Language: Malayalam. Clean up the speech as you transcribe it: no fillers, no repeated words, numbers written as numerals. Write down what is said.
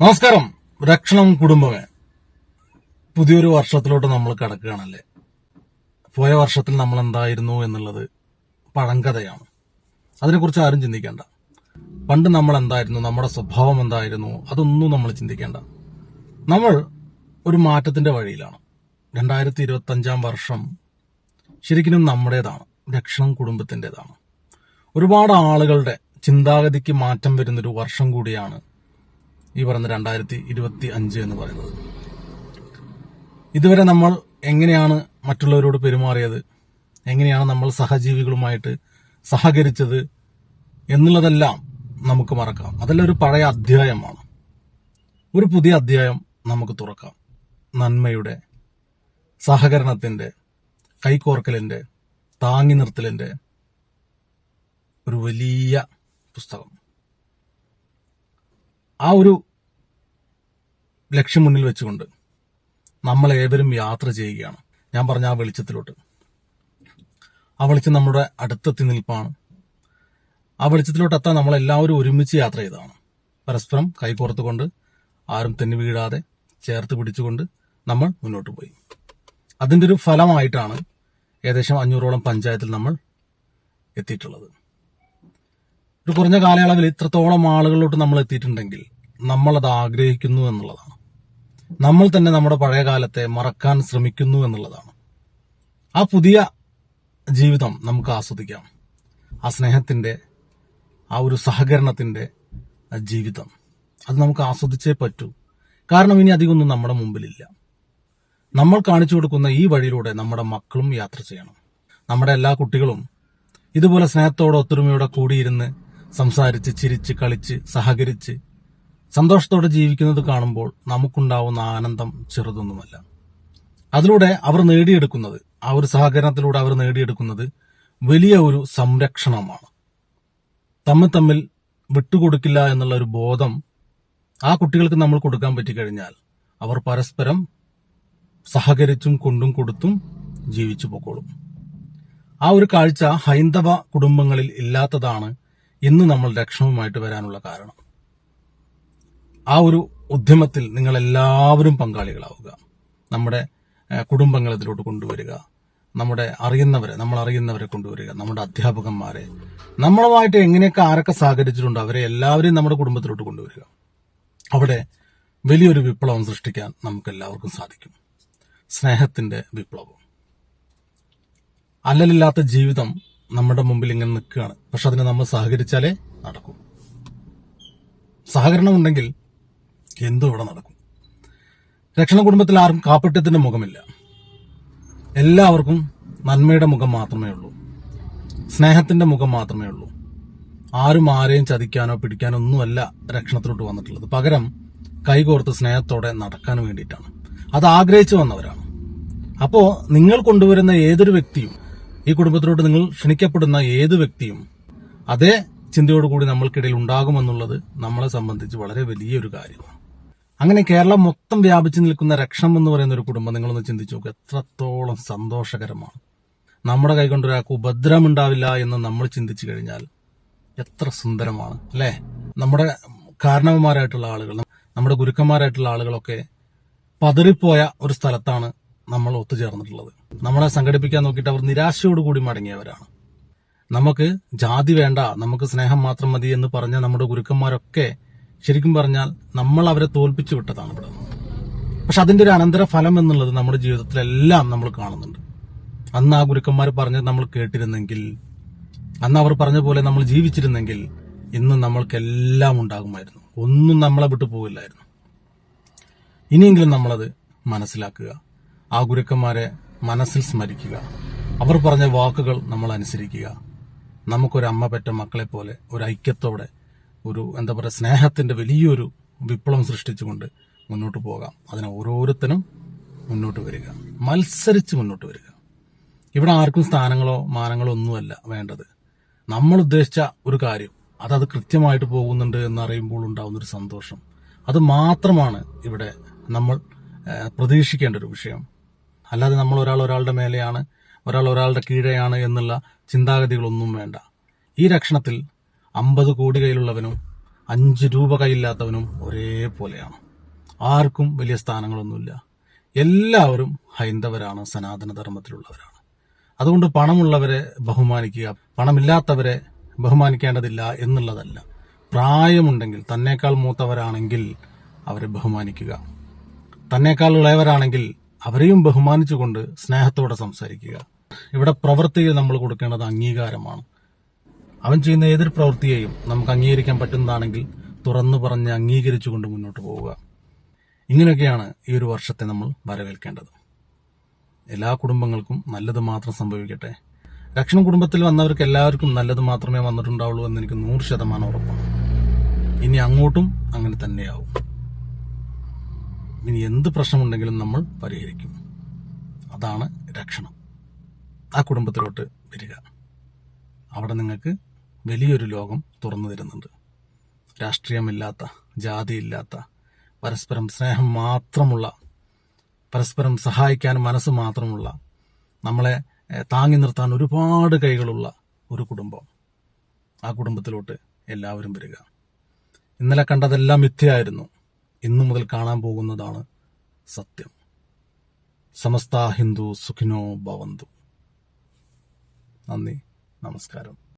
നമസ്കാരം. രക്ഷണം കുടുംബമേ, പുതിയൊരു വർഷത്തിലോട്ട് നമ്മൾ കടക്കുകയാണല്ലേ. പോയ വർഷത്തിൽ നമ്മൾ എന്തായിരുന്നു എന്നുള്ളത് പഴങ്കഥയാണ്. അതിനെക്കുറിച്ച് ആരും ചിന്തിക്കേണ്ട. പണ്ട് നമ്മൾ എന്തായിരുന്നു, നമ്മുടെ സ്വഭാവം എന്തായിരുന്നു, അതൊന്നും നമ്മൾ ചിന്തിക്കേണ്ട. നമ്മൾ ഒരു മാറ്റത്തിന്റെ വഴിയിലാണ്. 2025 വർഷം ശരിക്കും നമ്മുടേതാണ്, രക്ഷണം കുടുംബത്തിൻ്റെതാണ്. ഒരുപാട് ആളുകളുടെ ചിന്താഗതിക്ക് മാറ്റം വരുന്നൊരു വർഷം കൂടിയാണ് ഈ പറയുന്ന 2025 എന്ന് പറയുന്നത്. ഇതുവരെ നമ്മൾ എങ്ങനെയാണ് മറ്റുള്ളവരോട് പെരുമാറിയത്, എങ്ങനെയാണ് നമ്മൾ സഹജീവികളുമായിട്ട് സഹകരിച്ചത് എന്നുള്ളതെല്ലാം നമുക്ക് മറക്കാം. അതെല്ലാം ഒരു പഴയ അധ്യായമാണ്. ഒരു പുതിയ അധ്യായം നമുക്ക് തുറക്കാം. നന്മയുടെ, സഹകരണത്തിന്റെ, കൈകോർക്കലിന്റെ, താങ്ങി നിർത്തലിന്റെ ഒരു വലിയ പുസ്തകം. ആ ഒരു ലക്ഷ്യം മുന്നിൽ വെച്ചുകൊണ്ട് നമ്മളേവരും യാത്ര ചെയ്യുകയാണ്. ഞാൻ പറഞ്ഞ ആ വെളിച്ചത്തിലോട്ട്. ആ വെളിച്ചം നമ്മുടെ അടുത്തെത്തി നിൽപ്പാണ്. ആ വെളിച്ചത്തിലോട്ട് എത്താൻ നമ്മളെല്ലാവരും ഒരുമിച്ച് യാത്ര ചെയ്തതാണ്. പരസ്പരം കൈകോർത്തുകൊണ്ട്, ആരും തെന്നി വീഴാതെ ചേർത്ത് പിടിച്ചുകൊണ്ട് നമ്മൾ മുന്നോട്ട് പോയി. അതിന്റെ ഒരു ഫലമായിട്ടാണ് ഏകദേശം 500ഓളം പഞ്ചായത്തിൽ നമ്മൾ എത്തിയിട്ടുള്ളത്. ഒരു കുറഞ്ഞ കാലയളവിൽ ഇത്രത്തോളം ആളുകളിലോട്ട് നമ്മൾ എത്തിയിട്ടുണ്ടെങ്കിൽ നമ്മളത് ആഗ്രഹിക്കുന്നു എന്നുള്ളതാണ്. നമ്മൾ തന്നെ നമ്മുടെ പഴയ കാലത്തെ മറക്കാൻ ശ്രമിക്കുന്നു എന്നുള്ളതാണ്. ആ പുതിയ ജീവിതം നമുക്ക് ആസ്വദിക്കാം. ആ സ്നേഹത്തിന്റെ, ആ ഒരു സഹകരണത്തിന്റെ ജീവിതം, അത് നമുക്ക് ആസ്വദിച്ചേ പറ്റൂ. കാരണം ഇനി അധികമൊന്നും നമ്മുടെ മുമ്പിലില്ല. നമ്മൾ കാണിച്ചു കൊടുക്കുന്ന ഈ വഴിയിലൂടെ നമ്മുടെ മക്കളും യാത്ര ചെയ്യണം. നമ്മുടെ എല്ലാ കുട്ടികളും ഇതുപോലെ സ്നേഹത്തോടെ ഒത്തൊരുമയോടെ കൂടിയിരുന്ന് സംസാരിച്ച്, ചിരിച്ച്, കളിച്ച്, സഹകരിച്ച് സന്തോഷത്തോടെ ജീവിക്കുന്നത് കാണുമ്പോൾ നമുക്കുണ്ടാവുന്ന ആനന്ദം ചെറുതൊന്നുമല്ല. അതിലൂടെ അവർ നേടിയെടുക്കുന്നത്, ആ ഒരു സഹകരണത്തിലൂടെ അവർ നേടിയെടുക്കുന്നത് വലിയ ഒരു സംരക്ഷണമാണ്. തമ്മിൽ വിട്ടുകൊടുക്കില്ല എന്നുള്ള ഒരു ബോധം ആ കുട്ടികൾക്ക് നമ്മൾ കൊടുക്കാൻ പറ്റിക്കഴിഞ്ഞാൽ അവർ പരസ്പരം സഹകരിച്ചും കൊണ്ടും കൊടുത്തും ജീവിച്ചു പോക്കോളും. ആ ഒരു കാഴ്ച ഹൈന്ദവ കുടുംബങ്ങളിൽ ഇല്ലാത്തതാണ് ഇന്ന് നമ്മൾ രക്ഷണവുമായിട്ട് വരാനുള്ള കാരണം. ആ ഒരു ഉദ്യമത്തിൽ നിങ്ങൾ എല്ലാവരും പങ്കാളികളാവുക. നമ്മുടെ കുടുംബങ്ങൾ ഇതിലോട്ട് കൊണ്ടുവരിക. നമ്മുടെ നമ്മൾ അറിയുന്നവരെ കൊണ്ടുവരിക. നമ്മുടെ അധ്യാപകന്മാരെ, നമ്മളുമായിട്ട് എങ്ങനെയൊക്കെ ആരൊക്കെ സഹകരിച്ചിട്ടുണ്ടോ അവരെ എല്ലാവരെയും നമ്മുടെ കുടുംബത്തിലോട്ട് കൊണ്ടുവരിക. അവിടെ വലിയൊരു വിപ്ലവം സൃഷ്ടിക്കാൻ നമുക്ക് എല്ലാവർക്കും സാധിക്കും. സ്നേഹത്തിന്റെ വിപ്ലവം. അല്ലലില്ലാത്ത ജീവിതം നമ്മുടെ മുമ്പിൽ ഇങ്ങനെ നിൽക്കുകയാണ്. പക്ഷെ അതിന് നമ്മൾ സഹകരിച്ചാലേ നടക്കൂ. സഹകരണം ഉണ്ടെങ്കിൽ എന്തും ഇവിടെ നടക്കും. രക്ഷണ കുടുംബത്തിൽ ആർക്കും കാപ്പട്യത്തിന്റെ മുഖമില്ല. എല്ലാവർക്കും നന്മയുടെ മുഖം മാത്രമേ ഉള്ളൂ. സ്നേഹത്തിന്റെ മുഖം മാത്രമേ ഉള്ളൂ. ആരും ആരെയും ചതിക്കാനോ പിടിക്കാനോ ഒന്നുമല്ല രക്ഷണത്തിലോട്ട് വന്നിട്ടുള്ളത്. പകരം കൈകോർത്ത് സ്നേഹത്തോടെ നടക്കാൻ വേണ്ടിയിട്ടാണ്. അത് ആഗ്രഹിച്ചു വന്നവരാണ്. അപ്പോ നിങ്ങൾ കൊണ്ടുവരുന്ന ഏതൊരു വ്യക്തിയും, ഈ കുടുംബത്തിലോട്ട് നിങ്ങൾ ക്ഷണിക്കപ്പെടുന്ന ഏത് വ്യക്തിയും അതേ ചിന്തയോടുകൂടി നമ്മൾക്കിടയിൽ ഉണ്ടാകുമെന്നുള്ളത് നമ്മളെ സംബന്ധിച്ച് വളരെ വലിയൊരു കാര്യമാണ്. അങ്ങനെ കേരളം മൊത്തം വ്യാപിച്ചു നിൽക്കുന്ന രക്ഷണം എന്ന് പറയുന്ന ഒരു കുടുംബം നിങ്ങളൊന്ന് ചിന്തിച്ചു നോക്കുക. എത്രത്തോളം സന്തോഷകരമാണ്. നമ്മുടെ കൈകൊണ്ട് ഒരാൾക്ക് ഉപദ്രവം ഉണ്ടാവില്ല എന്ന് നമ്മൾ ചിന്തിച്ചു കഴിഞ്ഞാൽ എത്ര സുന്ദരമാണ് അല്ലേ? നമ്മുടെ കാരണവന്മാരായിട്ടുള്ള ആളുകൾ, നമ്മുടെ ഗുരുക്കന്മാരായിട്ടുള്ള ആളുകളൊക്കെ പതറിപ്പോയ ഒരു സ്ഥലത്താണ് നമ്മൾ ഒത്തുചേർന്നിട്ടുള്ളത്. നമ്മളെ സംഘടിപ്പിക്കാൻ നോക്കിയിട്ട് അവർ നിരാശയോടുകൂടി മടങ്ങിയവരാണ്. നമുക്ക് ജാതി വേണ്ട, നമുക്ക് സ്നേഹം മാത്രം മതി എന്ന് പറഞ്ഞ നമ്മുടെ ഗുരുക്കന്മാരൊക്കെ ശരിക്കും പറഞ്ഞാൽ നമ്മൾ അവരെ തോൽപ്പിച്ചു വിട്ടതാണ് ഇവിടെ. പക്ഷെ അതിന്റെ ഒരു അനന്തര ഫലം എന്നുള്ളത് നമ്മുടെ ജീവിതത്തിലെല്ലാം നമ്മൾ കാണുന്നുണ്ട്. അന്ന് ആ ഗുരുക്കന്മാർ പറഞ്ഞത് നമ്മൾ കേട്ടിരുന്നെങ്കിൽ, അന്ന് അവർ പറഞ്ഞ പോലെ നമ്മൾ ജീവിച്ചിരുന്നെങ്കിൽ ഇന്ന് നമ്മൾക്കെല്ലാം ഉണ്ടാകുമായിരുന്നു. ഒന്നും നമ്മളെ വിട്ടു പോകില്ലായിരുന്നു. ഇനിയെങ്കിലും നമ്മളത് മനസ്സിലാക്കുക. ആ ഗുരുക്കന്മാരെ മനസ്സിൽ സ്മരിക്കുക. അവർ പറഞ്ഞ വാക്കുകൾ നമ്മൾ അനുസരിക്കുക. നമുക്കൊരു അമ്മ പെറ്റ മക്കളെ പോലെ ഒരു ഐക്യത്തോടെ, ഒരു സ്നേഹത്തിന്റെ വലിയൊരു വിപ്ലവം സൃഷ്ടിച്ചുകൊണ്ട് മുന്നോട്ട് പോകാം. അതിനെ ഓരോരുത്തരും മുന്നോട്ട് വരിക, മത്സരിച്ച് മുന്നോട്ട് വരിക. ഇവിടെ ആർക്കും സ്ഥാനങ്ങളോ മാനങ്ങളോ ഒന്നുമല്ല വേണ്ടത്. നമ്മൾ ഉദ്ദേശിച്ച ഒരു കാര്യം അത് കൃത്യമായിട്ട് പോകുന്നുണ്ട് എന്നറിയുമ്പോൾ ഉണ്ടാവുന്നൊരു സന്തോഷം, അത് മാത്രമാണ് ഇവിടെ നമ്മൾ പ്രതീക്ഷിക്കേണ്ട ഒരു വിഷയം. അല്ലാതെ നമ്മൾ ഒരാളുടെ മേലെയാണ്, ഒരാളുടെ കീഴെയാണ് എന്നുള്ള ചിന്താഗതികളൊന്നും വേണ്ട. ഈ രക്ഷണത്തിൽ 50 കോടി കയ്യിലുള്ളവനും 5 രൂപ കയ്യില്ലാത്തവനും ഒരേപോലെയാണ്. ആർക്കും വലിയ സ്ഥാനങ്ങളൊന്നുമില്ല. എല്ലാവരും ഹൈന്ദവരാണ്, സനാതന ധർമ്മത്തിലുള്ളവരാണ്. അതുകൊണ്ട് പണമുള്ളവരെ ബഹുമാനിക്കുക, പണമില്ലാത്തവരെ ബഹുമാനിക്കേണ്ടതില്ല എന്നുള്ളതല്ല. പ്രായമുണ്ടെങ്കിൽ, തന്നേക്കാൾ മൂത്തവരാണെങ്കിൽ അവരെ ബഹുമാനിക്കുക, തന്നേക്കാൾ ഇളയവരാണെങ്കിൽ അവരെയും ബഹുമാനിച്ചുകൊണ്ട് സ്നേഹത്തോടെ സംസാരിക്കുക. ഇവിടെ പ്രവൃത്തിയിൽ നമ്മൾ കൊടുക്കേണ്ടത് അംഗീകാരമാണ്. അവൻ ചെയ്യുന്ന ഏതൊരു പ്രവൃത്തിയെയും നമുക്ക് അംഗീകരിക്കാൻ പറ്റുന്നതാണെങ്കിൽ തുറന്നു പറഞ്ഞ് അംഗീകരിച്ചുകൊണ്ട് മുന്നോട്ട് പോവുക. ഇങ്ങനെയൊക്കെയാണ് ഈ ഒരു വർഷത്തെ നമ്മൾ വരവേൽക്കേണ്ടത്. എല്ലാ കുടുംബങ്ങൾക്കും നല്ലത് മാത്രം സംഭവിക്കട്ടെ. രക്ഷണം കുടുംബത്തിൽ വന്നവർക്ക് എല്ലാവർക്കും നല്ലത് മാത്രമേ വന്നിട്ടുണ്ടാവുള്ളൂ എന്ന് എനിക്ക് 100% ഉറപ്പാണ്. ഇനി അങ്ങോട്ടും അങ്ങനെ തന്നെയാവും. ഇനി എന്ത് പ്രശ്നമുണ്ടെങ്കിലും നമ്മൾ പരിഹരിക്കും. അതാണ് രക്ഷണം. ആ കുടുംബത്തിലോട്ട് വരിക. അവിടെ നിങ്ങൾക്ക് വലിയൊരു ലോകം തുറന്നു തരുന്നുണ്ട്. രാഷ്ട്രീയമില്ലാത്ത, ജാതിയില്ലാത്ത, പരസ്പരം സ്നേഹം മാത്രമുള്ള, പരസ്പരം സഹായിക്കാൻ മനസ്സ് മാത്രമുള്ള, നമ്മളെ താങ്ങി നിർത്താൻ ഒരുപാട് കൈകളുള്ള ഒരു കുടുംബം. ആ കുടുംബത്തിലോട്ട് എല്ലാവരും വരിക. ഇന്നലെ കണ്ടതെല്ലാം മിഥ്യയായിരുന്നു. ഇന്നു മുതൽ കാണാൻ പോകുന്നതാണ് സത്യം. സമസ്ത ഹിന്ദു സുഖിനോ ഭവന്തു. നന്ദി, നമസ്കാരം.